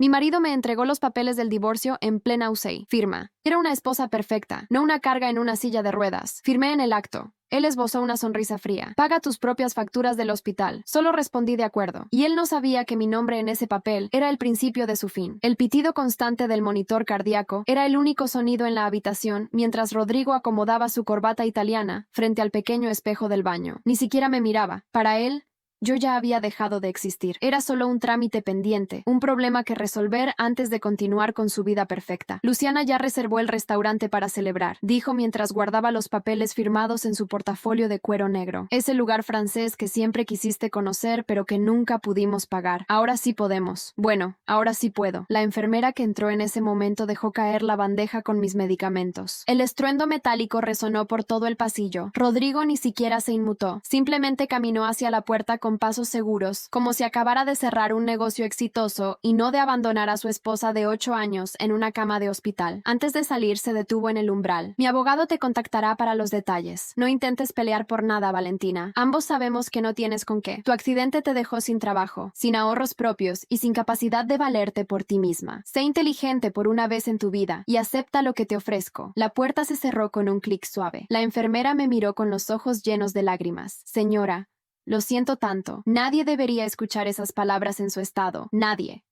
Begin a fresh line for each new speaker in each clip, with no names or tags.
Mi marido me entregó los papeles del divorcio en plena UCI. Firma. Era una esposa perfecta, no una carga en una silla de ruedas. Firmé en el acto. Él esbozó una sonrisa fría. Paga tus propias facturas del hospital. Solo respondí de acuerdo. Y él no sabía que mi nombre en ese papel era el principio de su fin. El pitido constante del monitor cardíaco era el único sonido en la habitación mientras Rodrigo acomodaba su corbata italiana frente al pequeño espejo del baño. Ni siquiera me miraba. Para él, yo ya había dejado de existir. Era solo un trámite pendiente, un problema que resolver antes de continuar con su vida perfecta. Luciana ya reservó el restaurante para celebrar, dijo mientras guardaba los papeles firmados en su portafolio de cuero negro. Ese lugar francés que siempre quisiste conocer pero que nunca pudimos pagar. Ahora sí podemos. Bueno, ahora sí puedo. La enfermera que entró en ese momento dejó caer la bandeja con mis medicamentos. El estruendo metálico resonó por todo el pasillo. Rodrigo ni siquiera se inmutó. Simplemente caminó hacia la puerta con pasos seguros, como si acabara de cerrar un negocio exitoso y no de abandonar a su esposa de 8 años en una cama de hospital. Antes de salir, se detuvo en el umbral. Mi abogado te contactará para los detalles. No intentes pelear por nada, Valentina. Ambos sabemos que no tienes con qué. Tu accidente te dejó sin trabajo, sin ahorros propios y sin capacidad de valerte por ti misma. Sé inteligente por una vez en tu vida y acepta lo que te ofrezco. La puerta se cerró con un clic suave. La enfermera me miró con los ojos llenos de lágrimas. Señora, lo siento tanto. Nadie debería escuchar esas palabras en su estado. Nadie.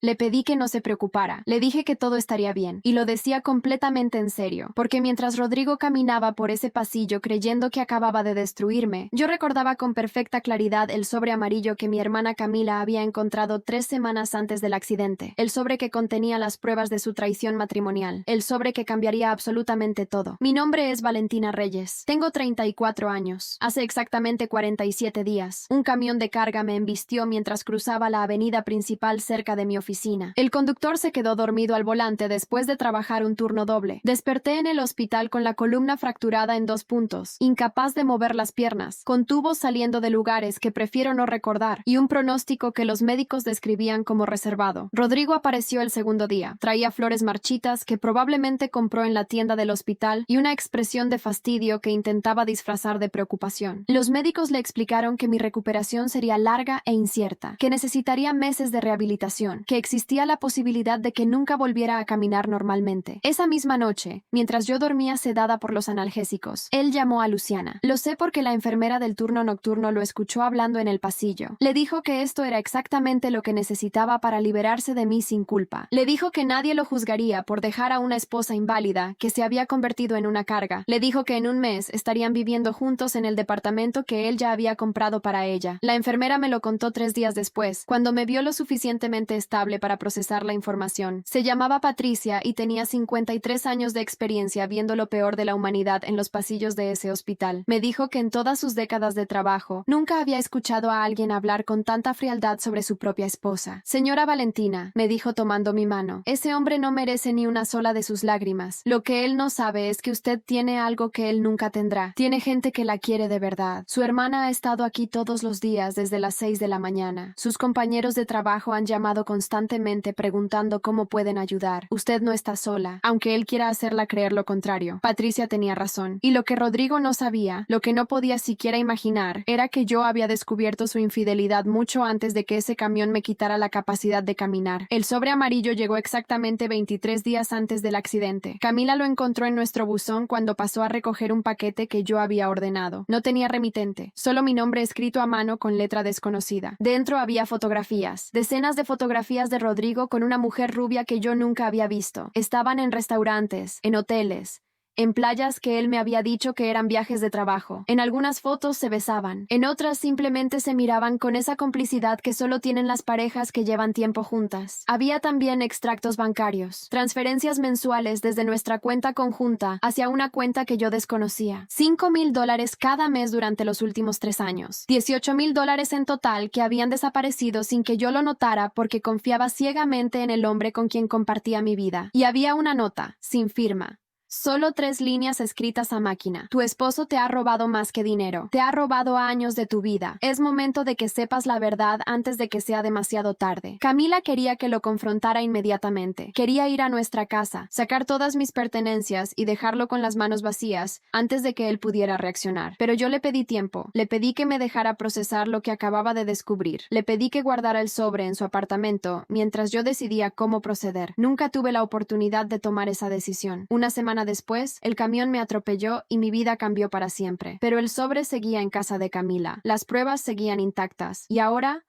Le pedí que no se preocupara. Le dije que todo estaría bien. Y lo decía completamente en serio. Porque mientras Rodrigo caminaba por ese pasillo creyendo que acababa de destruirme, yo recordaba con perfecta claridad el sobre amarillo que mi hermana Camila había encontrado 3 semanas antes del accidente. El sobre que contenía las pruebas de su traición matrimonial. El sobre que cambiaría absolutamente todo. Mi nombre es Valentina Reyes. Tengo 34 años. Hace exactamente 47 días. Un camión de carga me embistió mientras cruzaba la avenida principal cerca de mi oficina. El conductor se quedó dormido al volante después de trabajar un turno doble. Desperté en el hospital con la columna fracturada en 2 puntos, incapaz de mover las piernas, con tubos saliendo de lugares que prefiero no recordar y un pronóstico que los médicos describían como reservado. Rodrigo apareció el segundo día. Traía flores marchitas que probablemente compró en la tienda del hospital y una expresión de fastidio que intentaba disfrazar de preocupación. Los médicos le explicaron que mi recuperación sería larga e incierta, que necesitaría meses de rehabilitación, que existía la posibilidad de que nunca volviera a caminar normalmente. Esa misma noche, mientras yo dormía sedada por los analgésicos, él llamó a Luciana. Lo sé porque la enfermera del turno nocturno lo escuchó hablando en el pasillo. Le dijo que esto era exactamente lo que necesitaba para liberarse de mí sin culpa. Le dijo que nadie lo juzgaría por dejar a una esposa inválida que se había convertido en una carga. Le dijo que en un mes estarían viviendo juntos en el departamento que él ya había comprado para ella. La enfermera me lo contó 3 días después, cuando me vio lo suficientemente estable para procesar la información. Se llamaba Patricia y tenía 53 años de experiencia viendo lo peor de la humanidad en los pasillos de ese hospital. Me dijo que en todas sus décadas de trabajo nunca había escuchado a alguien hablar con tanta frialdad sobre su propia esposa. Señora Valentina, me dijo tomando mi mano, ese hombre no merece ni una sola de sus lágrimas. Lo que él no sabe es que usted tiene algo que él nunca tendrá. Tiene gente que la quiere de verdad. Su hermana ha estado aquí todos los días desde las 6 de la mañana. Sus compañeros de trabajo han llamado constantemente preguntando cómo pueden ayudar. Usted no está sola, aunque él quiera hacerla creer lo contrario. Patricia tenía razón. Y lo que Rodrigo no sabía, lo que no podía siquiera imaginar, era que yo había descubierto su infidelidad mucho antes de que ese camión me quitara la capacidad de caminar. El sobre amarillo llegó exactamente 23 días antes del accidente. Camila lo encontró en nuestro buzón cuando pasó a recoger un paquete que yo había ordenado. No tenía remitente, solo mi nombre escrito a mano con letra desconocida. Dentro había fotografías, decenas de fotografías de Rodrigo con una mujer rubia que yo nunca había visto. Estaban en restaurantes, en hoteles, en playas que él me había dicho que eran viajes de trabajo. En algunas fotos se besaban, en otras simplemente se miraban con esa complicidad que solo tienen las parejas que llevan tiempo juntas. Había también extractos bancarios, transferencias mensuales desde nuestra cuenta conjunta hacia una cuenta que yo desconocía. $5,000 cada mes durante los últimos 3 años. $18,000 en total que habían desaparecido sin que yo lo notara porque confiaba ciegamente en el hombre con quien compartía mi vida. Y había una nota, sin firma, Solo 3 líneas escritas a máquina. Tu esposo te ha robado más que dinero. Te ha robado años de tu vida. Es momento de que sepas la verdad antes de que sea demasiado tarde. Camila quería que lo confrontara inmediatamente. Quería ir a nuestra casa, sacar todas mis pertenencias y dejarlo con las manos vacías antes de que él pudiera reaccionar. Pero yo le pedí tiempo. Le pedí que me dejara procesar lo que acababa de descubrir. Le pedí que guardara el sobre en su apartamento mientras yo decidía cómo proceder. Nunca tuve la oportunidad de tomar esa decisión. Una semana después, el camión me atropelló y mi vida cambió para siempre. Pero el sobre seguía en casa de Camila. Las pruebas seguían intactas. ¿Y ahora?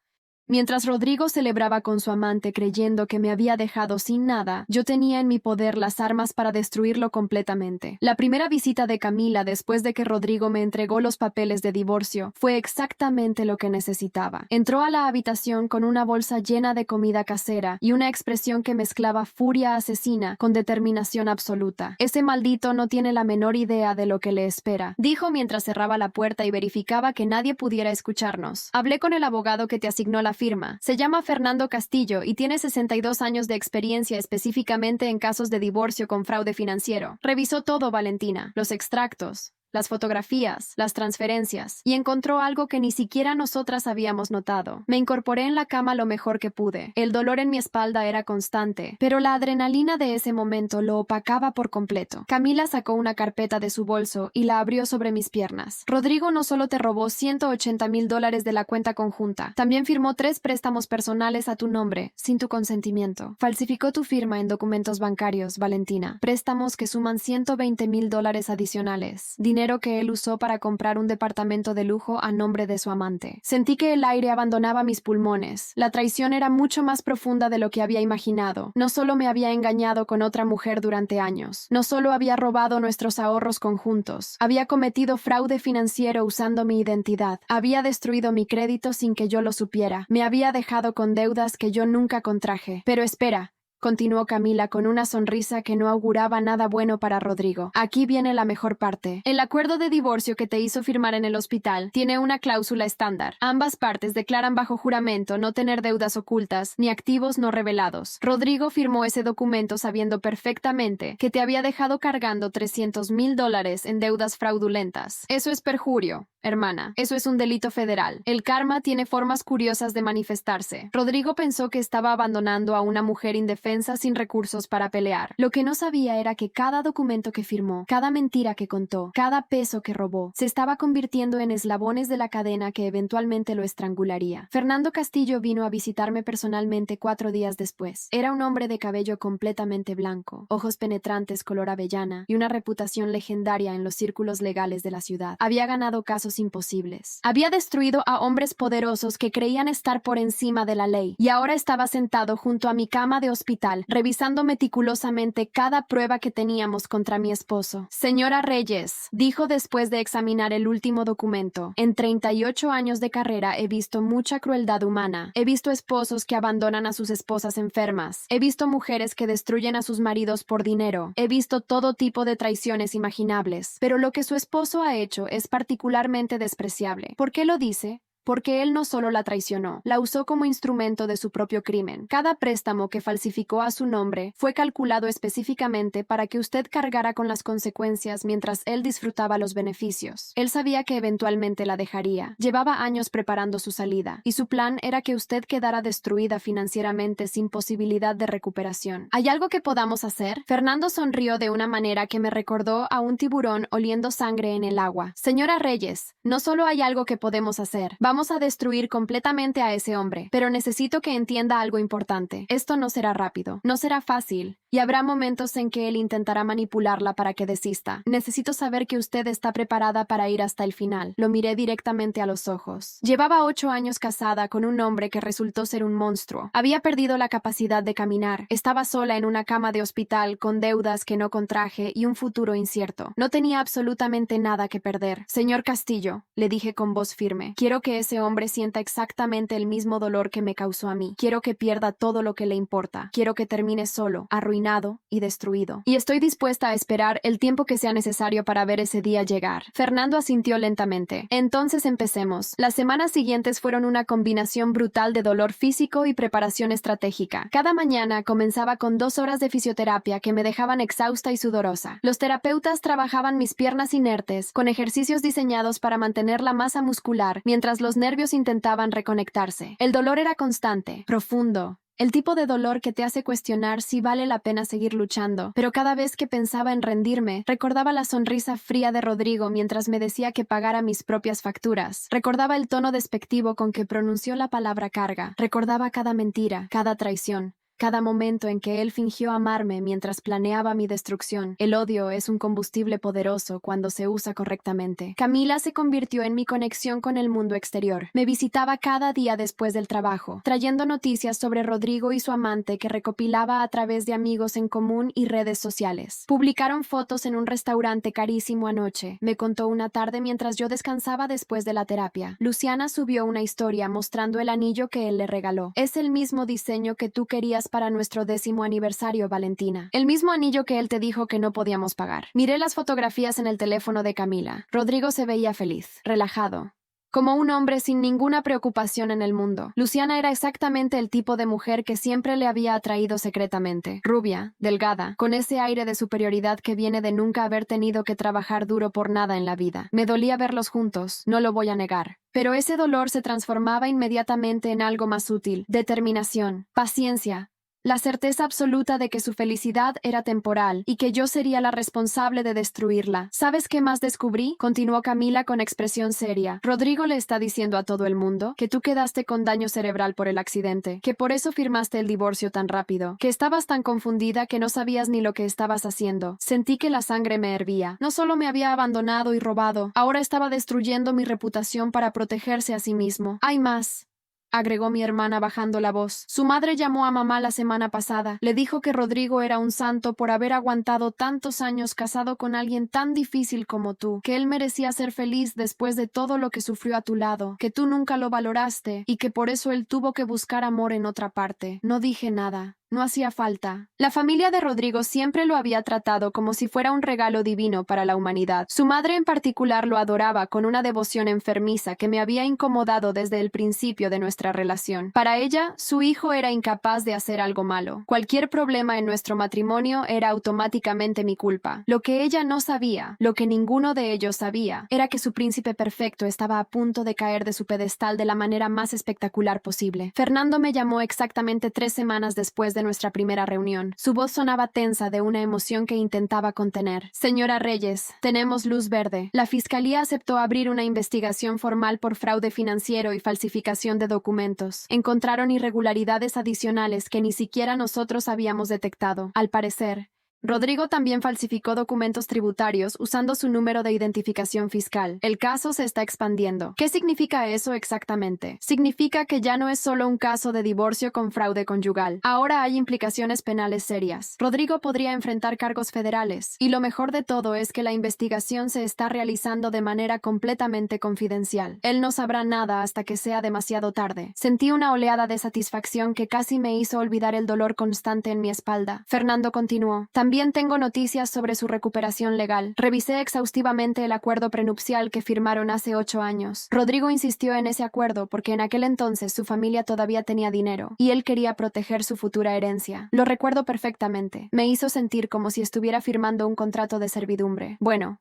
Mientras Rodrigo celebraba con su amante creyendo que me había dejado sin nada, yo tenía en mi poder las armas para destruirlo completamente. La primera visita de Camila después de que Rodrigo me entregó los papeles de divorcio fue exactamente lo que necesitaba. Entró a la habitación con una bolsa llena de comida casera y una expresión que mezclaba furia asesina con determinación absoluta. Ese maldito no tiene la menor idea de lo que le espera, dijo mientras cerraba la puerta y verificaba que nadie pudiera escucharnos. Hablé con el abogado que te asignó la firma. Se llama Fernando Castillo y tiene 62 años de experiencia específicamente en casos de divorcio con fraude financiero. Revisó todo, Valentina. Los extractos, las fotografías, las transferencias, y encontró algo que ni siquiera nosotras habíamos notado. Me incorporé en la cama lo mejor que pude. El dolor en mi espalda era constante, pero la adrenalina de ese momento lo opacaba por completo. Camila sacó una carpeta de su bolso y la abrió sobre mis piernas. Rodrigo no solo te robó $180,000 de la cuenta conjunta, también firmó 3 préstamos personales a tu nombre, sin tu consentimiento. Falsificó tu firma en documentos bancarios, Valentina. Préstamos que suman $120,000 adicionales. Dinero que él usó para comprar un departamento de lujo a nombre de su amante. Sentí que el aire abandonaba mis pulmones. La traición era mucho más profunda de lo que había imaginado. No solo me había engañado con otra mujer durante años, no solo había robado nuestros ahorros conjuntos, había cometido fraude financiero usando mi identidad, había destruido mi crédito sin que yo lo supiera, me había dejado con deudas que yo nunca contraje. Pero espera, continuó Camila con una sonrisa que no auguraba nada bueno para Rodrigo. Aquí viene la mejor parte. El acuerdo de divorcio que te hizo firmar en el hospital tiene una cláusula estándar. Ambas partes declaran bajo juramento no tener deudas ocultas ni activos no revelados. Rodrigo firmó ese documento sabiendo perfectamente que te había dejado cargando $300,000 en deudas fraudulentas. Eso es perjurio, hermana. Eso es un delito federal. El karma tiene formas curiosas de manifestarse. Rodrigo pensó que estaba abandonando a una mujer indefensa sin recursos para pelear. Lo que no sabía era que cada documento que firmó, cada mentira que contó, cada peso que robó, se estaba convirtiendo en eslabones de la cadena que eventualmente lo estrangularía. Fernando Castillo vino a visitarme personalmente 4 días después. Era un hombre de cabello completamente blanco, ojos penetrantes color avellana y una reputación legendaria en los círculos legales de la ciudad. Había ganado casos imposibles. Había destruido a hombres poderosos que creían estar por encima de la ley y ahora estaba sentado junto a mi cama de hospital revisando meticulosamente cada prueba que teníamos contra mi esposo. Señora Reyes, dijo después de examinar el último documento, en 38 años de carrera he visto mucha crueldad humana. He visto esposos que abandonan a sus esposas enfermas. He visto mujeres que destruyen a sus maridos por dinero. He visto todo tipo de traiciones imaginables. Pero lo que su esposo ha hecho es particularmente despreciable. ¿Por qué lo dice? Porque él no solo la traicionó, la usó como instrumento de su propio crimen. Cada préstamo que falsificó a su nombre fue calculado específicamente para que usted cargara con las consecuencias mientras él disfrutaba los beneficios. Él sabía que eventualmente la dejaría. Llevaba años preparando su salida, y su plan era que usted quedara destruida financieramente sin posibilidad de recuperación. ¿Hay algo que podamos hacer? Fernando sonrió de una manera que me recordó a un tiburón oliendo sangre en el agua. Señora Reyes, no solo hay algo que podemos hacer. Vamos a destruir completamente a ese hombre, pero necesito que entienda algo importante. Esto no será rápido, no será fácil, y habrá momentos en que él intentará manipularla para que desista. Necesito saber que usted está preparada para ir hasta el final. Lo miré directamente a los ojos. Llevaba 8 años casada con un hombre que resultó ser un monstruo. Había perdido la capacidad de caminar. Estaba sola en una cama de hospital con deudas que no contraje y un futuro incierto. No tenía absolutamente nada que perder. Señor Castillo, le dije con voz firme, quiero que ese hombre sienta exactamente el mismo dolor que me causó a mí. Quiero que pierda todo lo que le importa. Quiero que termine solo, arruinado arruinado y destruido. Y estoy dispuesta a esperar el tiempo que sea necesario para ver ese día llegar. Fernando asintió lentamente. Entonces empecemos. Las semanas siguientes fueron una combinación brutal de dolor físico y preparación estratégica. Cada mañana comenzaba con 2 horas de fisioterapia que me dejaban exhausta y sudorosa. Los terapeutas trabajaban mis piernas inertes, con ejercicios diseñados para mantener la masa muscular, mientras los nervios intentaban reconectarse. El dolor era constante, profundo. El tipo de dolor que te hace cuestionar si vale la pena seguir luchando, pero cada vez que pensaba en rendirme, recordaba la sonrisa fría de Rodrigo mientras me decía que pagara mis propias facturas. Recordaba el tono despectivo con que pronunció la palabra carga. Recordaba cada mentira, cada traición. Cada momento en que él fingió amarme mientras planeaba mi destrucción. El odio es un combustible poderoso cuando se usa correctamente. Camila se convirtió en mi conexión con el mundo exterior. Me visitaba cada día después del trabajo, trayendo noticias sobre Rodrigo y su amante que recopilaba a través de amigos en común y redes sociales. Publicaron fotos en un restaurante carísimo anoche. Me contó una tarde mientras yo descansaba después de la terapia. Luciana subió una historia mostrando el anillo que él le regaló. Es el mismo diseño que tú querías para nuestro 10º aniversario, Valentina. El mismo anillo que él te dijo que no podíamos pagar. Miré las fotografías en el teléfono de Camila. Rodrigo se veía feliz, relajado, como un hombre sin ninguna preocupación en el mundo. Luciana era exactamente el tipo de mujer que siempre le había atraído secretamente. Rubia, delgada, con ese aire de superioridad que viene de nunca haber tenido que trabajar duro por nada en la vida. Me dolía verlos juntos, no lo voy a negar. Pero ese dolor se transformaba inmediatamente en algo más útil: determinación, paciencia, la certeza absoluta de que su felicidad era temporal y que yo sería la responsable de destruirla. ¿Sabes qué más descubrí?, continuó Camila con expresión seria. Rodrigo le está diciendo a todo el mundo que tú quedaste con daño cerebral por el accidente, que por eso firmaste el divorcio tan rápido, que estabas tan confundida que no sabías ni lo que estabas haciendo. Sentí que la sangre me hervía. No solo me había abandonado y robado, ahora estaba destruyendo mi reputación para protegerse a sí mismo. Hay más, agregó mi hermana bajando la voz. Su madre llamó a mamá la semana pasada. Le dijo que Rodrigo era un santo por haber aguantado tantos años casado con alguien tan difícil como tú, que él merecía ser feliz después de todo lo que sufrió a tu lado, que tú nunca lo valoraste y que por eso él tuvo que buscar amor en otra parte. No dije nada. No hacía falta. La familia de Rodrigo siempre lo había tratado como si fuera un regalo divino para la humanidad. Su madre en particular lo adoraba con una devoción enfermiza que me había incomodado desde el principio de nuestra relación. Para ella, su hijo era incapaz de hacer algo malo. Cualquier problema en nuestro matrimonio era automáticamente mi culpa. Lo que ella no sabía, lo que ninguno de ellos sabía, era que su príncipe perfecto estaba a punto de caer de su pedestal de la manera más espectacular posible. Fernando me llamó exactamente 3 semanas después de nuestra primera reunión. Su voz sonaba tensa de una emoción que intentaba contener. Señora Reyes, tenemos luz verde. La fiscalía aceptó abrir una investigación formal por fraude financiero y falsificación de documentos. Encontraron irregularidades adicionales que ni siquiera nosotros habíamos detectado. Al parecer, Rodrigo también falsificó documentos tributarios usando su número de identificación fiscal. El caso se está expandiendo. ¿Qué significa eso exactamente? Significa que ya no es solo un caso de divorcio con fraude conyugal. Ahora hay implicaciones penales serias. Rodrigo podría enfrentar cargos federales. Y lo mejor de todo es que la investigación se está realizando de manera completamente confidencial. Él no sabrá nada hasta que sea demasiado tarde. Sentí una oleada de satisfacción que casi me hizo olvidar el dolor constante en mi espalda. Fernando continuó. También tengo noticias sobre su recuperación legal. Revisé exhaustivamente el acuerdo prenupcial que firmaron hace 8 años. Rodrigo insistió en ese acuerdo porque en aquel entonces su familia todavía tenía dinero y él quería proteger su futura herencia. Lo recuerdo perfectamente. Me hizo sentir como si estuviera firmando un contrato de servidumbre. Bueno,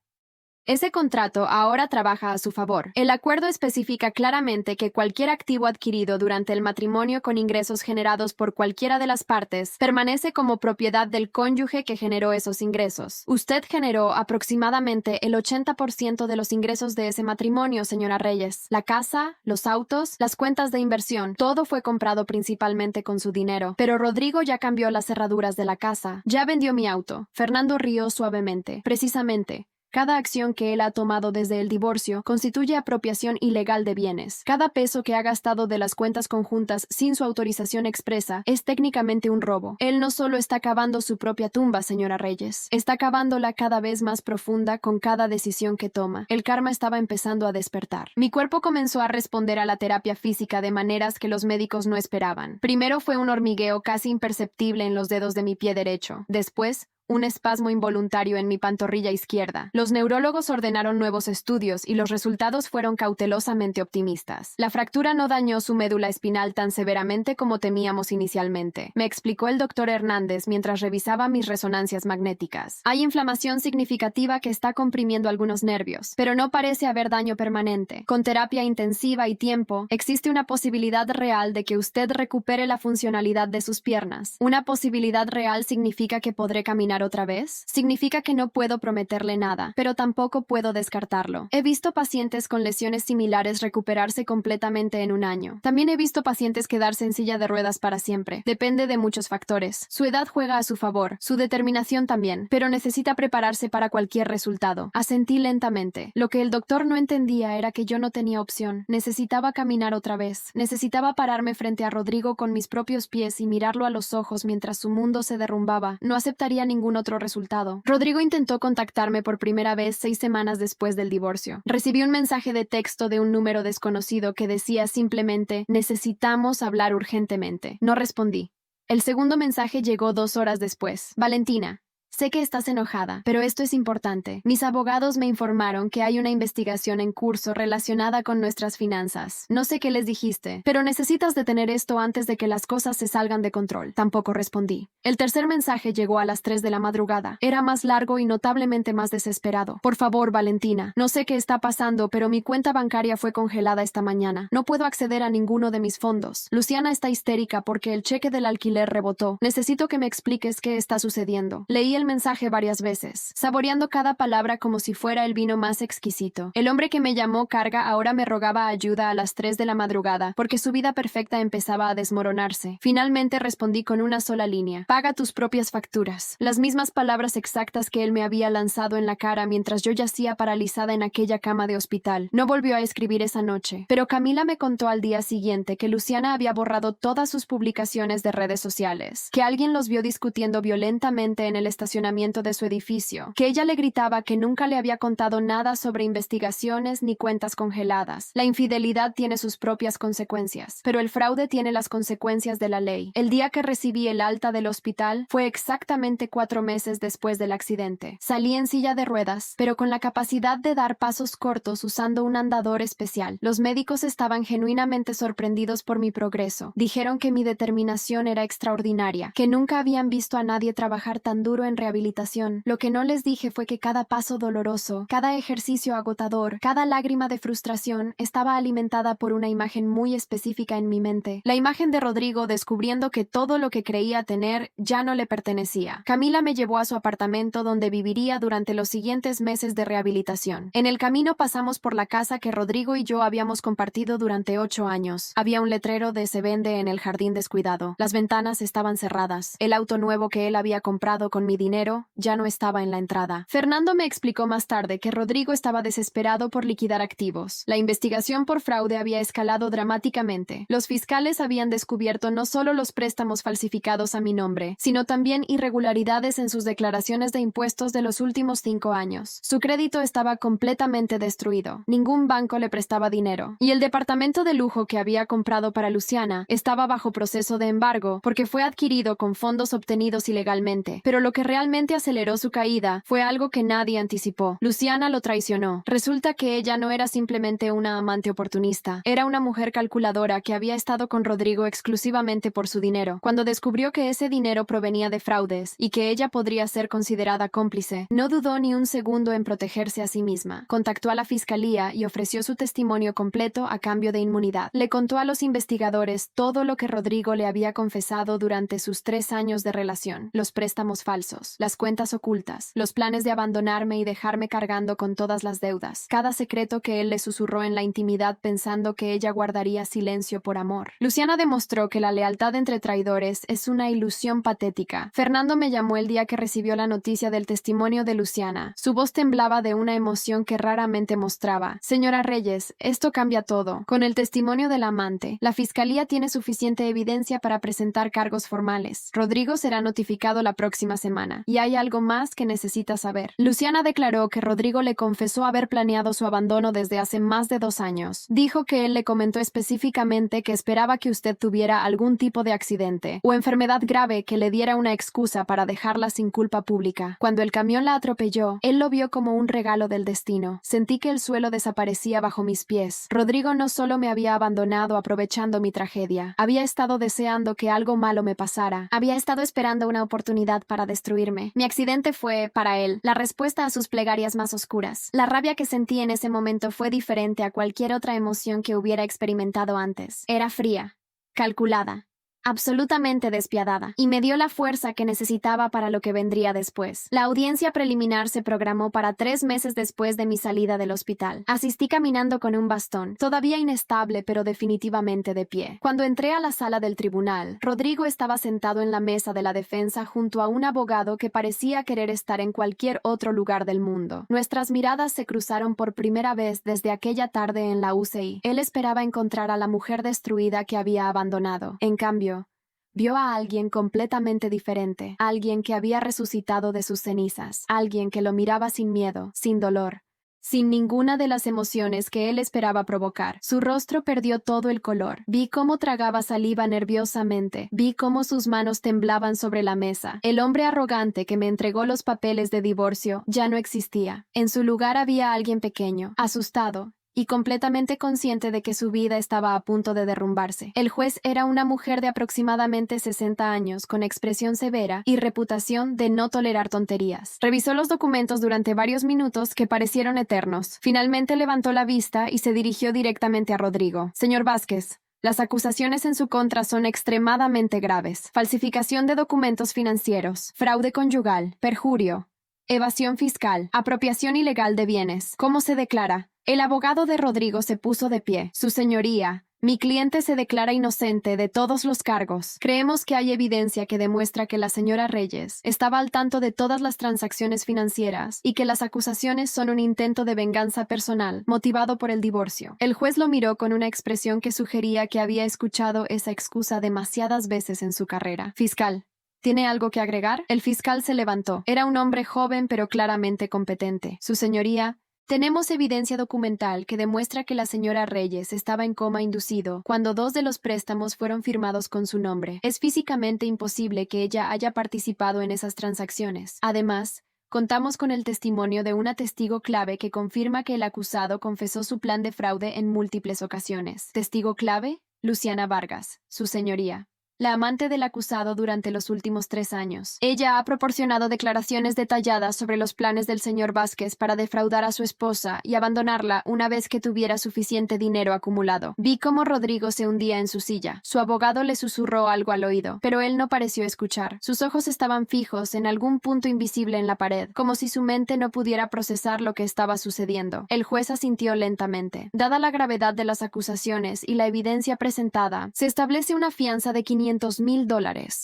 ese contrato ahora trabaja a su favor. El acuerdo especifica claramente que cualquier activo adquirido durante el matrimonio con ingresos generados por cualquiera de las partes permanece como propiedad del cónyuge que generó esos ingresos. Usted generó aproximadamente el 80% de los ingresos de ese matrimonio, señora Reyes. La casa, los autos, las cuentas de inversión, todo fue comprado principalmente con su dinero. Pero Rodrigo ya cambió las cerraduras de la casa. Ya vendió mi auto. Fernando rió suavemente. Precisamente. Cada acción que él ha tomado desde el divorcio constituye apropiación ilegal de bienes. Cada peso que ha gastado de las cuentas conjuntas sin su autorización expresa es técnicamente un robo. Él no solo está cavando su propia tumba, señora Reyes, está cavándola cada vez más profunda con cada decisión que toma. El karma estaba empezando a despertar. Mi cuerpo comenzó a responder a la terapia física de maneras que los médicos no esperaban. Primero fue un hormigueo casi imperceptible en los dedos de mi pie derecho. Después, un espasmo involuntario en mi pantorrilla izquierda. Los neurólogos ordenaron nuevos estudios y los resultados fueron cautelosamente optimistas. La fractura no dañó su médula espinal tan severamente como temíamos inicialmente, me explicó el doctor Hernández mientras revisaba mis resonancias magnéticas. Hay inflamación significativa que está comprimiendo algunos nervios, pero no parece haber daño permanente. Con terapia intensiva y tiempo, existe una posibilidad real de que usted recupere la funcionalidad de sus piernas. Una posibilidad real significa que podré caminar otra vez. Significa que no puedo prometerle nada, pero tampoco puedo descartarlo. He visto pacientes con lesiones similares recuperarse completamente en un año. También he visto pacientes quedarse en silla de ruedas para siempre. Depende de muchos factores. Su edad juega a su favor, su determinación también, pero necesita prepararse para cualquier resultado. Asentí lentamente. Lo que el doctor no entendía era que yo no tenía opción. Necesitaba caminar otra vez. Necesitaba pararme frente a Rodrigo con mis propios pies y mirarlo a los ojos mientras su mundo se derrumbaba. No aceptaría ningún otro resultado. Rodrigo intentó contactarme por primera vez 6 semanas después del divorcio. Recibí un mensaje de texto de un número desconocido que decía simplemente: necesitamos hablar urgentemente. No respondí. El segundo mensaje llegó 2 horas después. Valentina, sé que estás enojada, pero esto es importante. Mis abogados me informaron que hay una investigación en curso relacionada con nuestras finanzas. No sé qué les dijiste, pero necesitas detener esto antes de que las cosas se salgan de control. Tampoco respondí. El tercer mensaje llegó a las 3 de la madrugada. Era más largo y notablemente más desesperado. Por favor, Valentina, no sé qué está pasando, pero mi cuenta bancaria fue congelada esta mañana. No puedo acceder a ninguno de mis fondos. Luciana está histérica porque el cheque del alquiler rebotó. Necesito que me expliques qué está sucediendo. Leí el mensaje varias veces, saboreando cada palabra como si fuera el vino más exquisito. El hombre que me llamó carga ahora me rogaba ayuda a las 3 de la madrugada, porque su vida perfecta empezaba a desmoronarse. Finalmente respondí con una sola línea: paga tus propias facturas. Las mismas palabras exactas que él me había lanzado en la cara mientras yo yacía paralizada en aquella cama de hospital. No volvió a escribir esa noche, pero Camila me contó al día siguiente que Luciana había borrado todas sus publicaciones de redes sociales, que alguien los vio discutiendo violentamente en el estacionamiento de su edificio, que ella le gritaba que nunca le había contado nada sobre investigaciones ni cuentas congeladas. La infidelidad tiene sus propias consecuencias, pero el fraude tiene las consecuencias de la ley. El día que recibí el alta del hospital fue exactamente 4 meses después del accidente. Salí en silla de ruedas, pero con la capacidad de dar pasos cortos usando un andador especial. Los médicos estaban genuinamente sorprendidos por mi progreso. Dijeron que mi determinación era extraordinaria, que nunca habían visto a nadie trabajar tan duro en rehabilitación. Lo que no les dije fue que cada paso doloroso, cada ejercicio agotador, cada lágrima de frustración estaba alimentada por una imagen muy específica en mi mente. La imagen de Rodrigo descubriendo que todo lo que creía tener ya no le pertenecía. Camila me llevó a su apartamento donde viviría durante los siguientes meses de rehabilitación. En el camino pasamos por la casa que Rodrigo y yo habíamos compartido durante 8 años. Había un letrero de "se vende" en el jardín descuidado. Las ventanas estaban cerradas. El auto nuevo que él había comprado con mi dinero ya no estaba en la entrada. Fernando me explicó más tarde que Rodrigo estaba desesperado por liquidar activos. La investigación por fraude había escalado dramáticamente. Los fiscales habían descubierto no solo los préstamos falsificados a mi nombre, sino también irregularidades en sus declaraciones de impuestos de los últimos 5 años. Su crédito estaba completamente destruido. Ningún banco le prestaba dinero. Y el departamento de lujo que había comprado para Luciana estaba bajo proceso de embargo porque fue adquirido con fondos obtenidos ilegalmente. Pero lo que realmente aceleró su caída fue algo que nadie anticipó. Luciana lo traicionó. Resulta que ella no era simplemente una amante oportunista. Era una mujer calculadora que había estado con Rodrigo exclusivamente por su dinero. Cuando descubrió que ese dinero provenía de fraudes y que ella podría ser considerada cómplice, no dudó ni un segundo en protegerse a sí misma. Contactó a la fiscalía y ofreció su testimonio completo a cambio de inmunidad. Le contó a los investigadores todo lo que Rodrigo le había confesado durante sus 3 años de relación: los préstamos falsos, secretos, las cuentas ocultas, los planes de abandonarme y dejarme cargando con todas las deudas, cada secreto que él le susurró en la intimidad pensando que ella guardaría silencio por amor. Luciana demostró que la lealtad entre traidores es una ilusión patética. Fernando me llamó el día que recibió la noticia del testimonio de Luciana. Su voz temblaba de una emoción que raramente mostraba. Señora Reyes, esto cambia todo. Con el testimonio del amante, la fiscalía tiene suficiente evidencia para presentar cargos formales. Rodrigo será notificado la próxima semana. Y hay algo más que necesita saber. Luciana declaró que Rodrigo le confesó haber planeado su abandono desde hace más de 2 años. Dijo que él le comentó específicamente que esperaba que usted tuviera algún tipo de accidente o enfermedad grave que le diera una excusa para dejarla sin culpa pública. Cuando el camión la atropelló, él lo vio como un regalo del destino. Sentí que el suelo desaparecía bajo mis pies. Rodrigo no solo me había abandonado aprovechando mi tragedia, había estado deseando que algo malo me pasara. Había estado esperando una oportunidad para destruirme. Mi accidente fue, para él, la respuesta a sus plegarias más oscuras. La rabia que sentí en ese momento fue diferente a cualquier otra emoción que hubiera experimentado antes. Era fría, calculada, absolutamente despiadada, y me dio la fuerza que necesitaba para lo que vendría después. La audiencia preliminar se programó para 3 meses después de mi salida del hospital. Asistí caminando con un bastón, todavía inestable pero definitivamente de pie. Cuando entré a la sala del tribunal, Rodrigo estaba sentado en la mesa de la defensa junto a un abogado que parecía querer estar en cualquier otro lugar del mundo. Nuestras miradas se cruzaron por primera vez desde aquella tarde en la UCI. Él esperaba encontrar a la mujer destruida que había abandonado. En cambio, vio a alguien completamente diferente, alguien que había resucitado de sus cenizas, alguien que lo miraba sin miedo, sin dolor, sin ninguna de las emociones que él esperaba provocar. Su rostro perdió todo el color. Vi cómo tragaba saliva nerviosamente. Vi cómo sus manos temblaban sobre la mesa. El hombre arrogante que me entregó los papeles de divorcio ya no existía. En su lugar había alguien pequeño, asustado, y completamente consciente de que su vida estaba a punto de derrumbarse. El juez era una mujer de aproximadamente 60 años, con expresión severa y reputación de no tolerar tonterías. Revisó los documentos durante varios minutos que parecieron eternos. Finalmente levantó la vista y se dirigió directamente a Rodrigo. Señor Vázquez, las acusaciones en su contra son extremadamente graves. Falsificación de documentos financieros, fraude conyugal, perjurio, evasión fiscal, apropiación ilegal de bienes. ¿Cómo se declara? El abogado de Rodrigo se puso de pie. Su señoría, mi cliente se declara inocente de todos los cargos. Creemos que hay evidencia que demuestra que la señora Reyes estaba al tanto de todas las transacciones financieras y que las acusaciones son un intento de venganza personal, motivado por el divorcio. El juez lo miró con una expresión que sugería que había escuchado esa excusa demasiadas veces en su carrera. Fiscal, ¿tiene algo que agregar? El fiscal se levantó. Era un hombre joven pero claramente competente. Su señoría, tenemos evidencia documental que demuestra que la señora Reyes estaba en coma inducido cuando 2 de los préstamos fueron firmados con su nombre. Es físicamente imposible que ella haya participado en esas transacciones. Además, contamos con el testimonio de una testigo clave que confirma que el acusado confesó su plan de fraude en múltiples ocasiones. ¿Testigo clave? Luciana Vargas, su señoría, la amante del acusado durante los últimos 3 años. Ella ha proporcionado declaraciones detalladas sobre los planes del señor Vázquez para defraudar a su esposa y abandonarla una vez que tuviera suficiente dinero acumulado. Vi cómo Rodrigo se hundía en su silla. Su abogado le susurró algo al oído, pero él no pareció escuchar. Sus ojos estaban fijos en algún punto invisible en la pared, como si su mente no pudiera procesar lo que estaba sucediendo. El juez asintió lentamente. Dada la gravedad de las acusaciones y la evidencia presentada, se establece una fianza de $500,000.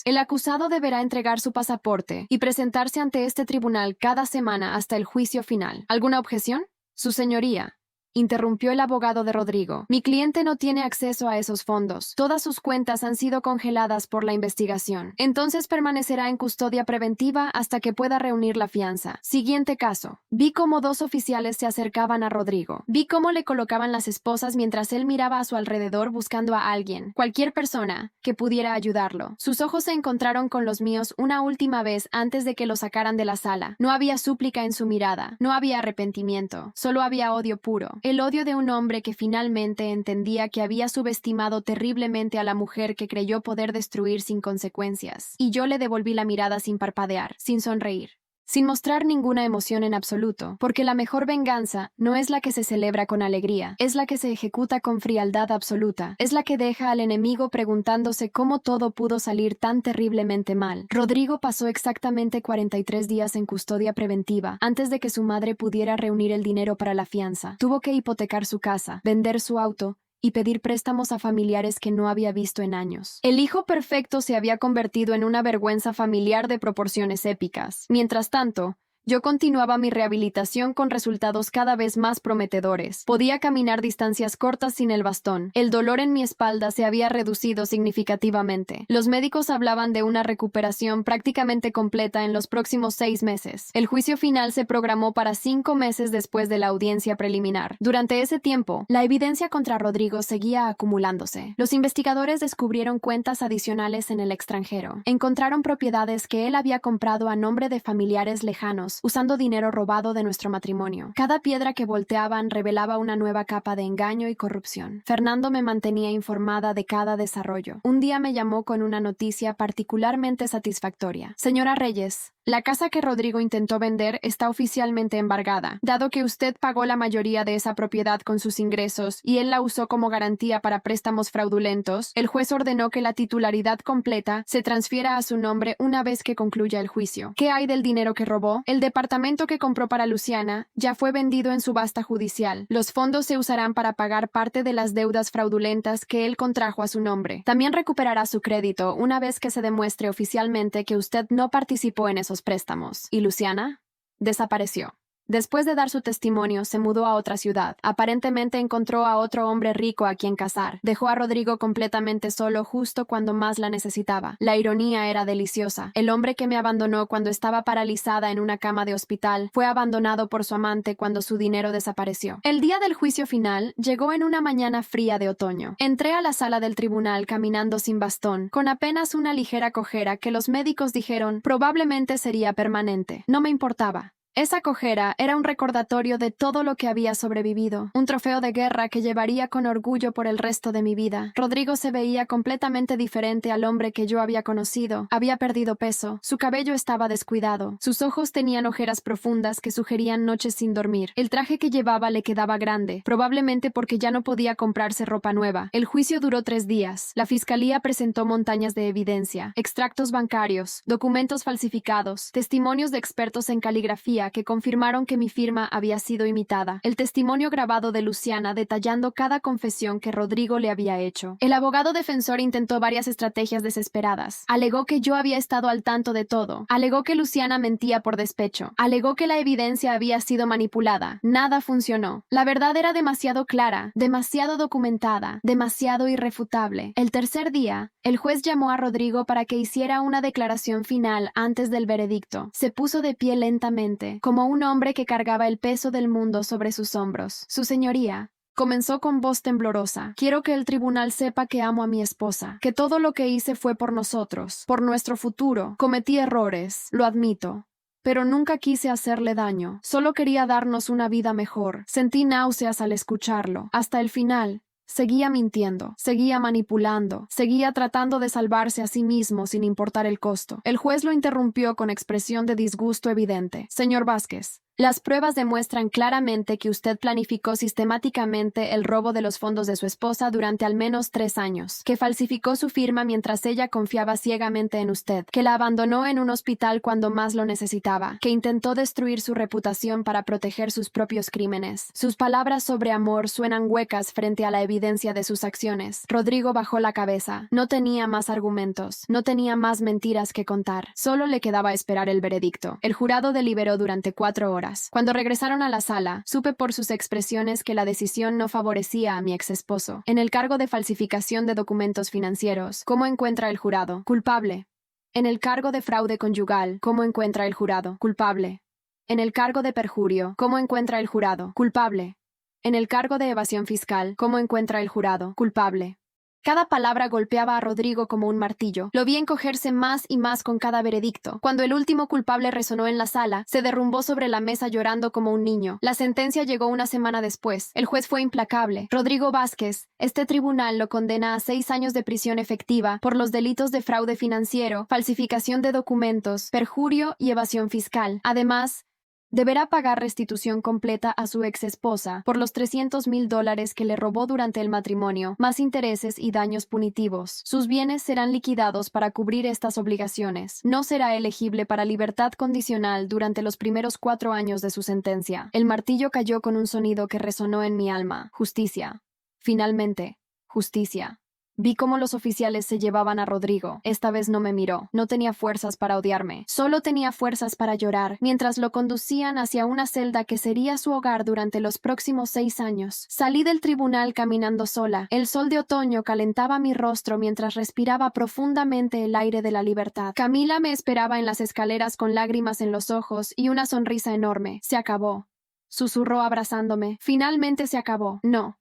El acusado deberá entregar su pasaporte y presentarse ante este tribunal cada semana hasta el juicio final. ¿Alguna objeción? Su señoría, interrumpió el abogado de Rodrigo. Mi cliente no tiene acceso a esos fondos. Todas sus cuentas han sido congeladas por la investigación. Entonces permanecerá en custodia preventiva hasta que pueda reunir la fianza. Siguiente caso. Vi cómo 2 oficiales se acercaban a Rodrigo. Vi cómo le colocaban las esposas mientras él miraba a su alrededor buscando a alguien, cualquier persona, que pudiera ayudarlo. Sus ojos se encontraron con los míos una última vez antes de que lo sacaran de la sala. No había súplica en su mirada. No había arrepentimiento. Solo había odio puro. El odio de un hombre que finalmente entendía que había subestimado terriblemente a la mujer que creyó poder destruir sin consecuencias. Y yo le devolví la mirada sin parpadear, sin sonreír, sin mostrar ninguna emoción en absoluto, porque la mejor venganza no es la que se celebra con alegría, es la que se ejecuta con frialdad absoluta, es la que deja al enemigo preguntándose cómo todo pudo salir tan terriblemente mal. Rodrigo pasó exactamente 43 días en custodia preventiva antes de que su madre pudiera reunir el dinero para la fianza. Tuvo que hipotecar su casa, vender su auto y pedir préstamos a familiares que no había visto en años. El hijo perfecto se había convertido en una vergüenza familiar de proporciones épicas. Mientras tanto, yo continuaba mi rehabilitación con resultados cada vez más prometedores. Podía caminar distancias cortas sin el bastón. El dolor en mi espalda se había reducido significativamente. Los médicos hablaban de una recuperación prácticamente completa en los próximos 6 meses. El juicio final se programó para 5 meses después de la audiencia preliminar. Durante ese tiempo, la evidencia contra Rodrigo seguía acumulándose. Los investigadores descubrieron cuentas adicionales en el extranjero. Encontraron propiedades que él había comprado a nombre de familiares lejanos, usando dinero robado de nuestro matrimonio. Cada piedra que volteaban revelaba una nueva capa de engaño y corrupción. Fernando me mantenía informada de cada desarrollo. Un día me llamó con una noticia particularmente satisfactoria. Señora Reyes, la casa que Rodrigo intentó vender está oficialmente embargada. Dado que usted pagó la mayoría de esa propiedad con sus ingresos y él la usó como garantía para préstamos fraudulentos, el juez ordenó que la titularidad completa se transfiera a su nombre una vez que concluya el juicio. ¿Qué hay del dinero que robó? El departamento que compró para Luciana ya fue vendido en subasta judicial. Los fondos se usarán para pagar parte de las deudas fraudulentas que él contrajo a su nombre. También recuperará su crédito una vez que se demuestre oficialmente que usted no participó en esos préstamos. ¿Y Luciana? Desapareció. Después de dar su testimonio, se mudó a otra ciudad. Aparentemente encontró a otro hombre rico a quien casar. Dejó a Rodrigo completamente solo justo cuando más la necesitaba. La ironía era deliciosa. El hombre que me abandonó cuando estaba paralizada en una cama de hospital fue abandonado por su amante cuando su dinero desapareció. El día del juicio final llegó en una mañana fría de otoño. Entré a la sala del tribunal caminando sin bastón, con apenas una ligera cojera que los médicos dijeron probablemente sería permanente. No me importaba. Esa cojera era un recordatorio de todo lo que había sobrevivido, un trofeo de guerra que llevaría con orgullo por el resto de mi vida. Rodrigo se veía completamente diferente al hombre que yo había conocido. Había perdido peso, su cabello estaba descuidado, sus ojos tenían ojeras profundas que sugerían noches sin dormir. El traje que llevaba le quedaba grande, probablemente porque ya no podía comprarse ropa nueva. El juicio duró 3 días. La fiscalía presentó montañas de evidencia, extractos bancarios, documentos falsificados, testimonios de expertos en caligrafía que confirmaron que mi firma había sido imitada, el testimonio grabado de Luciana detallando cada confesión que Rodrigo le había hecho. El abogado defensor intentó varias estrategias desesperadas. Alegó que yo había estado al tanto de todo. Alegó que Luciana mentía por despecho. Alegó que la evidencia había sido manipulada. Nada funcionó. La verdad era demasiado clara, demasiado documentada, demasiado irrefutable. El tercer día, el juez llamó a Rodrigo para que hiciera una declaración final antes del veredicto. Se puso de pie lentamente, como un hombre que cargaba el peso del mundo sobre sus hombros. Su señoría, comenzó con voz temblorosa. Quiero que el tribunal sepa que amo a mi esposa, que todo lo que hice fue por nosotros, por nuestro futuro. Cometí errores, lo admito. Pero nunca quise hacerle daño. Solo quería darnos una vida mejor. Sentí náuseas al escucharlo. Hasta el final, seguía mintiendo, seguía manipulando, seguía tratando de salvarse a sí mismo sin importar el costo. El juez lo interrumpió con expresión de disgusto evidente. Señor Vázquez, las pruebas demuestran claramente que usted planificó sistemáticamente el robo de los fondos de su esposa durante al menos 3 años, que falsificó su firma mientras ella confiaba ciegamente en usted, que la abandonó en un hospital cuando más lo necesitaba, que intentó destruir su reputación para proteger sus propios crímenes. Sus palabras sobre amor suenan huecas frente a la evidencia de sus acciones. Rodrigo bajó la cabeza. No tenía más argumentos, no tenía más mentiras que contar. Solo le quedaba esperar el veredicto. El jurado deliberó durante 4 horas. Cuando regresaron a la sala, supe por sus expresiones que la decisión no favorecía a mi exesposo. En el cargo de falsificación de documentos financieros, ¿cómo encuentra el jurado? Culpable. En el cargo de fraude conyugal, ¿cómo encuentra el jurado? Culpable. En el cargo de perjurio, ¿cómo encuentra el jurado? Culpable. En el cargo de evasión fiscal, ¿cómo encuentra el jurado? Culpable. Cada palabra golpeaba a Rodrigo como un martillo. Lo vi encogerse más y más con cada veredicto. Cuando el último culpable resonó en la sala, se derrumbó sobre la mesa llorando como un niño. La sentencia llegó una semana después. El juez fue implacable. Rodrigo Vázquez, este tribunal lo condena a 6 años de prisión efectiva por los delitos de fraude financiero, falsificación de documentos, perjurio y evasión fiscal. Además, deberá pagar restitución completa a su exesposa por los $300,000 que le robó durante el matrimonio, más intereses y daños punitivos. Sus bienes serán liquidados para cubrir estas obligaciones. No será elegible para libertad condicional durante los primeros 4 años de su sentencia. El martillo cayó con un sonido que resonó en mi alma. Justicia. Finalmente, justicia. Vi cómo los oficiales se llevaban a Rodrigo. Esta vez no me miró. No tenía fuerzas para odiarme. Solo tenía fuerzas para llorar, mientras lo conducían hacia una celda que sería su hogar durante los próximos 6 años. Salí del tribunal caminando sola. El sol de otoño calentaba mi rostro mientras respiraba profundamente el aire de la libertad. Camila me esperaba en las escaleras con lágrimas en los ojos y una sonrisa enorme. Se acabó. Susurró abrazándome. Finalmente se acabó. No.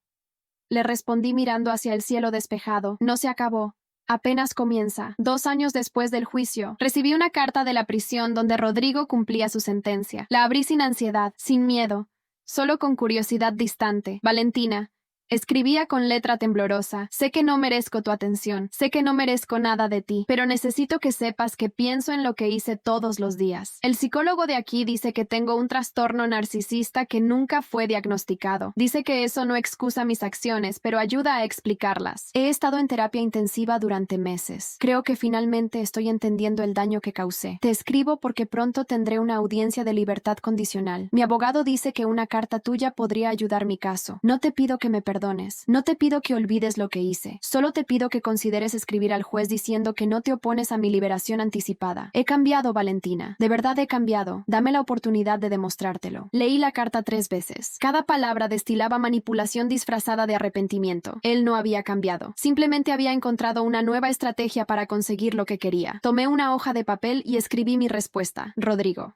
Le respondí mirando hacia el cielo despejado. No se acabó. Apenas comienza. 2 años después del juicio, recibí una carta de la prisión donde Rodrigo cumplía su sentencia. La abrí sin ansiedad, sin miedo, solo con curiosidad distante. Valentina. Escribía con letra temblorosa. Sé que no merezco tu atención, sé que no merezco nada de ti, pero necesito que sepas que pienso en lo que hice todos los días. El psicólogo de aquí dice que tengo un trastorno narcisista que nunca fue diagnosticado. Dice que eso no excusa mis acciones, pero ayuda a explicarlas. He estado en terapia intensiva durante meses. Creo que finalmente estoy entendiendo el daño que causé. Te escribo porque pronto tendré una audiencia de libertad condicional. Mi abogado dice que una carta tuya podría ayudar mi caso. No te pido que me perdones. No te pido que olvides lo que hice. Solo te pido que consideres escribir al juez diciendo que no te opones a mi liberación anticipada. He cambiado, Valentina. De verdad he cambiado. Dame la oportunidad de demostrártelo. Leí la carta 3 veces. Cada palabra destilaba manipulación disfrazada de arrepentimiento. Él no había cambiado. Simplemente había encontrado una nueva estrategia para conseguir lo que quería. Tomé una hoja de papel y escribí mi respuesta. Rodrigo.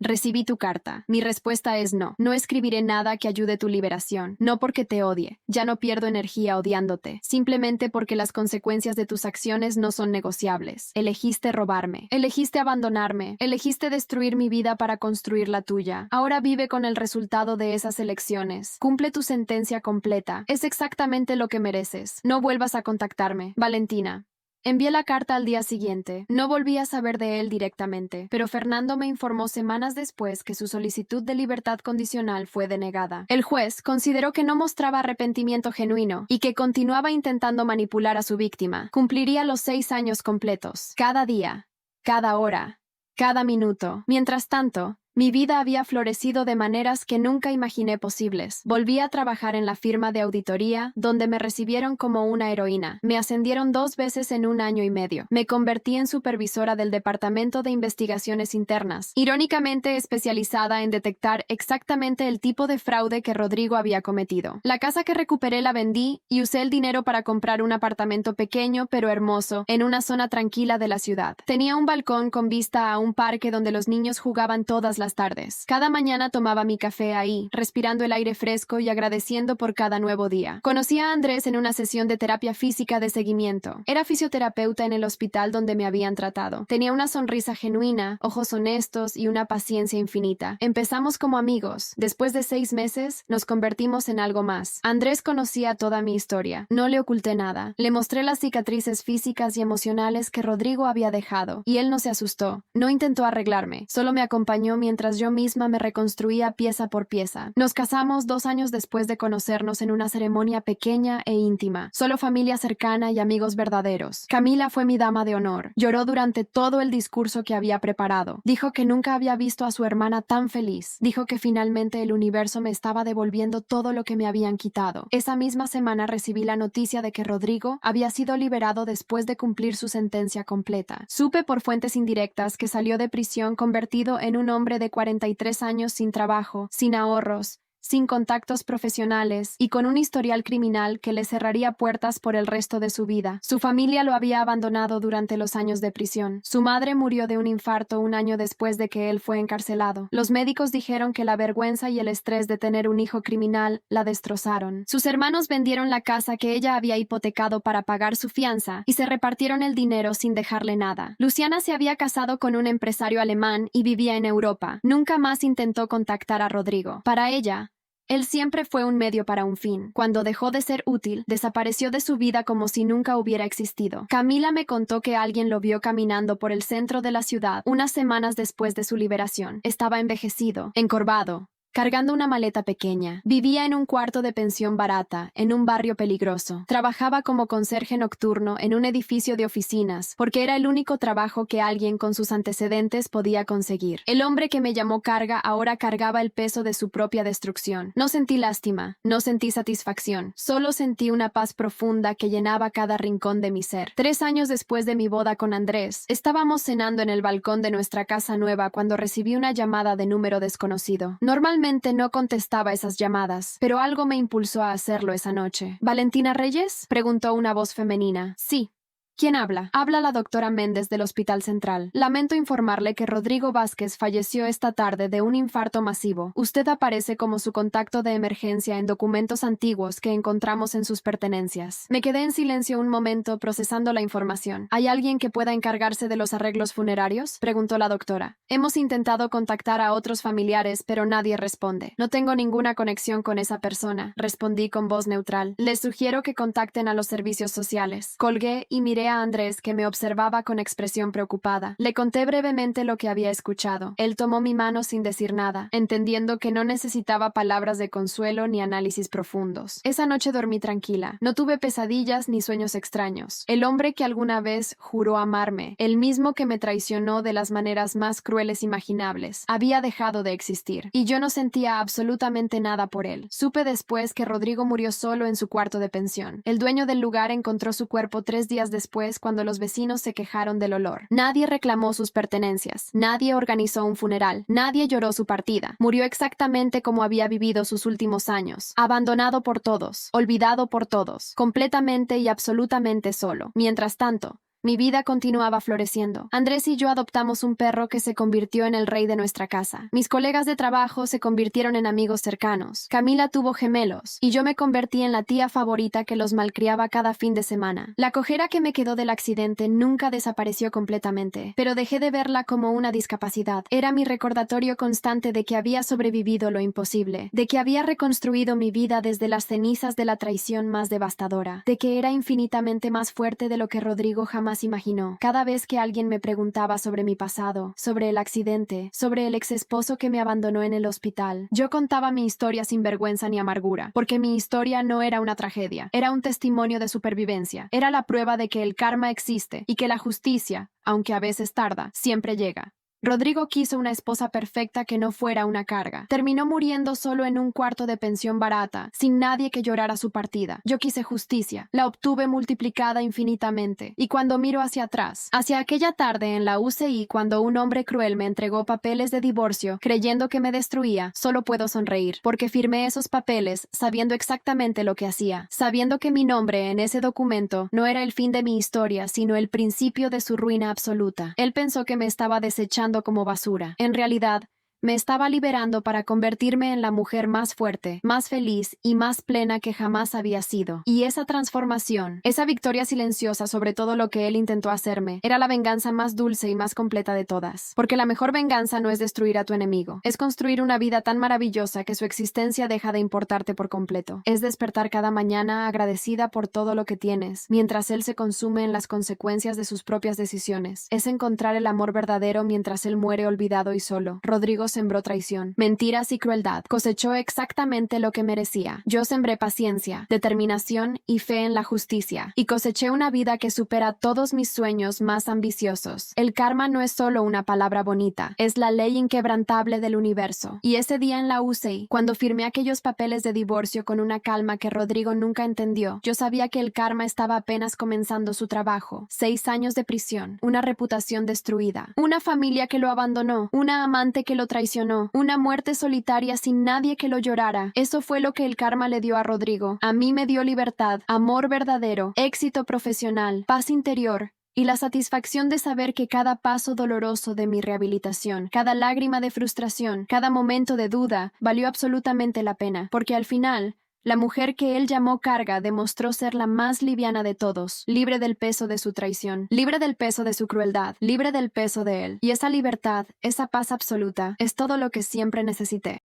Recibí tu carta. Mi respuesta es no. No escribiré nada que ayude tu liberación. No porque te odie. Ya no pierdo energía odiándote. Simplemente porque las consecuencias de tus acciones no son negociables. Elegiste robarme. Elegiste abandonarme. Elegiste destruir mi vida para construir la tuya. Ahora vive con el resultado de esas elecciones. Cumple tu sentencia completa. Es exactamente lo que mereces. No vuelvas a contactarme. Valentina. Envié la carta al día siguiente. No volví a saber de él directamente, pero Fernando me informó semanas después que su solicitud de libertad condicional fue denegada. El juez consideró que no mostraba arrepentimiento genuino y que continuaba intentando manipular a su víctima. Cumpliría los 6 años completos, cada día, cada hora, cada minuto. Mientras tanto, mi vida había florecido de maneras que nunca imaginé posibles. Volví a trabajar en la firma de auditoría, donde me recibieron como una heroína. Me ascendieron 2 veces en 1 año y medio. Me convertí en supervisora del Departamento de Investigaciones Internas, irónicamente especializada en detectar exactamente el tipo de fraude que Rodrigo había cometido. La casa que recuperé la vendí y usé el dinero para comprar un apartamento pequeño pero hermoso en una zona tranquila de la ciudad. Tenía un balcón con vista a un parque donde los niños jugaban todas las tardes. Cada mañana tomaba mi café ahí, respirando el aire fresco y agradeciendo por cada nuevo día. Conocí a Andrés en una sesión de terapia física de seguimiento. Era fisioterapeuta en el hospital donde me habían tratado. Tenía una sonrisa genuina, ojos honestos y una paciencia infinita. Empezamos como amigos. Después de 6 meses, nos convertimos en algo más. Andrés conocía toda mi historia. No le oculté nada. Le mostré las cicatrices físicas y emocionales que Rodrigo había dejado, y él no se asustó. No intentó arreglarme. Solo me acompañó mientras yo misma me reconstruía pieza por pieza. Nos casamos 2 años después de conocernos en una ceremonia pequeña e íntima. Solo familia cercana y amigos verdaderos. Camila fue mi dama de honor. Lloró durante todo el discurso que había preparado. Dijo que nunca había visto a su hermana tan feliz. Dijo que finalmente el universo me estaba devolviendo todo lo que me habían quitado. Esa misma semana recibí la noticia de que Rodrigo había sido liberado después de cumplir su sentencia completa. Supe por fuentes indirectas que salió de prisión convertido en un hombre de 43 años sin trabajo, sin ahorros, sin contactos profesionales y con un historial criminal que le cerraría puertas por el resto de su vida. Su familia lo había abandonado durante los años de prisión. Su madre murió de un infarto un año después de que él fue encarcelado. Los médicos dijeron que la vergüenza y el estrés de tener un hijo criminal la destrozaron. Sus hermanos vendieron la casa que ella había hipotecado para pagar su fianza y se repartieron el dinero sin dejarle nada. Luciana se había casado con un empresario alemán y vivía en Europa. Nunca más intentó contactar a Rodrigo. Para ella, él siempre fue un medio para un fin. Cuando dejó de ser útil, desapareció de su vida como si nunca hubiera existido. Camila me contó que alguien lo vio caminando por el centro de la ciudad unas semanas después de su liberación. Estaba envejecido, encorvado, cargando una maleta pequeña. Vivía en un cuarto de pensión barata, en un barrio peligroso. Trabajaba como conserje nocturno en un edificio de oficinas, porque era el único trabajo que alguien con sus antecedentes podía conseguir. El hombre que me llamó carga ahora cargaba el peso de su propia destrucción. No sentí lástima, no sentí satisfacción, solo sentí una paz profunda que llenaba cada rincón de mi ser. 3 años después de mi boda con Andrés, estábamos cenando en el balcón de nuestra casa nueva cuando recibí una llamada de número desconocido. Normalmente no contestaba esas llamadas, pero algo me impulsó a hacerlo esa noche. ¿Valentina Reyes?, preguntó una voz femenina. Sí. ¿Quién habla? Habla la doctora Méndez del Hospital Central. Lamento informarle que Rodrigo Vázquez falleció esta tarde de un infarto masivo. Usted aparece como su contacto de emergencia en documentos antiguos que encontramos en sus pertenencias. Me quedé en silencio un momento procesando la información. ¿Hay alguien que pueda encargarse de los arreglos funerarios?, preguntó la doctora. Hemos intentado contactar a otros familiares, pero nadie responde. No tengo ninguna conexión con esa persona, respondí con voz neutral. Les sugiero que contacten a los servicios sociales. Colgué y miré a Andrés, que me observaba con expresión preocupada. Le conté brevemente lo que había escuchado. Él tomó mi mano sin decir nada, entendiendo que no necesitaba palabras de consuelo ni análisis profundos. Esa noche dormí tranquila. No tuve pesadillas ni sueños extraños. El hombre que alguna vez juró amarme, el mismo que me traicionó de las maneras más crueles imaginables, había dejado de existir, y yo no sentía absolutamente nada por él. Supe después que Rodrigo murió solo en su cuarto de pensión. El dueño del lugar encontró su cuerpo 3 días después, cuando los vecinos se quejaron del olor. Nadie reclamó sus pertenencias, nadie organizó un funeral, nadie lloró su partida. Murió exactamente como había vivido sus últimos años, abandonado por todos, olvidado por todos, completamente y absolutamente solo. Mientras tanto, mi vida continuaba floreciendo. Andrés y yo adoptamos un perro que se convirtió en el rey de nuestra casa. Mis colegas de trabajo se convirtieron en amigos cercanos. Camila tuvo gemelos, y yo me convertí en la tía favorita que los malcriaba cada fin de semana. La cojera que me quedó del accidente nunca desapareció completamente, pero dejé de verla como una discapacidad. Era mi recordatorio constante de que había sobrevivido lo imposible, de que había reconstruido mi vida desde las cenizas de la traición más devastadora, de que era infinitamente más fuerte de lo que Rodrigo jamás imaginó. Cada vez que alguien me preguntaba sobre mi pasado, sobre el accidente, sobre el ex esposo que me abandonó en el hospital, yo contaba mi historia sin vergüenza ni amargura, porque mi historia no era una tragedia, era un testimonio de supervivencia, era la prueba de que el karma existe y que la justicia, aunque a veces tarda, siempre llega. Rodrigo quiso una esposa perfecta que no fuera una carga. Terminó muriendo solo en un cuarto de pensión barata, sin nadie que llorara su partida. Yo quise justicia, la obtuve multiplicada infinitamente. Y cuando miro hacia atrás, hacia aquella tarde en la UCI cuando un hombre cruel me entregó papeles de divorcio, creyendo que me destruía, solo puedo sonreír, porque firmé esos papeles sabiendo exactamente lo que hacía, sabiendo que mi nombre en ese documento no era el fin de mi historia, sino el principio de su ruina absoluta. Él pensó que me estaba desechando como basura. En realidad, me estaba liberando para convertirme en la mujer más fuerte, más feliz y más plena que jamás había sido. Y esa transformación, esa victoria silenciosa sobre todo lo que él intentó hacerme, era la venganza más dulce y más completa de todas. Porque la mejor venganza no es destruir a tu enemigo, es construir una vida tan maravillosa que su existencia deja de importarte por completo. Es despertar cada mañana agradecida por todo lo que tienes, mientras él se consume en las consecuencias de sus propias decisiones. Es encontrar el amor verdadero mientras él muere olvidado y solo. Rodrigo sembró traición, mentiras y crueldad. Cosechó exactamente lo que merecía. Yo sembré paciencia, determinación y fe en la justicia. Y coseché una vida que supera todos mis sueños más ambiciosos. El karma no es solo una palabra bonita, es la ley inquebrantable del universo. Y ese día en la UCI, cuando firmé aquellos papeles de divorcio con una calma que Rodrigo nunca entendió, yo sabía que el karma estaba apenas comenzando su trabajo. 6 años de prisión, una reputación destruida, una familia que lo abandonó, una amante que lo traicionó, traicionó. Una muerte solitaria sin nadie que lo llorara. Eso fue lo que el karma le dio a Rodrigo. A mí me dio libertad, amor verdadero, éxito profesional, paz interior, y la satisfacción de saber que cada paso doloroso de mi rehabilitación, cada lágrima de frustración, cada momento de duda, valió absolutamente la pena, porque al final, la mujer que él llamó carga demostró ser la más liviana de todos, libre del peso de su traición, libre del peso de su crueldad, libre del peso de él. Y esa libertad, esa paz absoluta, es todo lo que siempre necesité.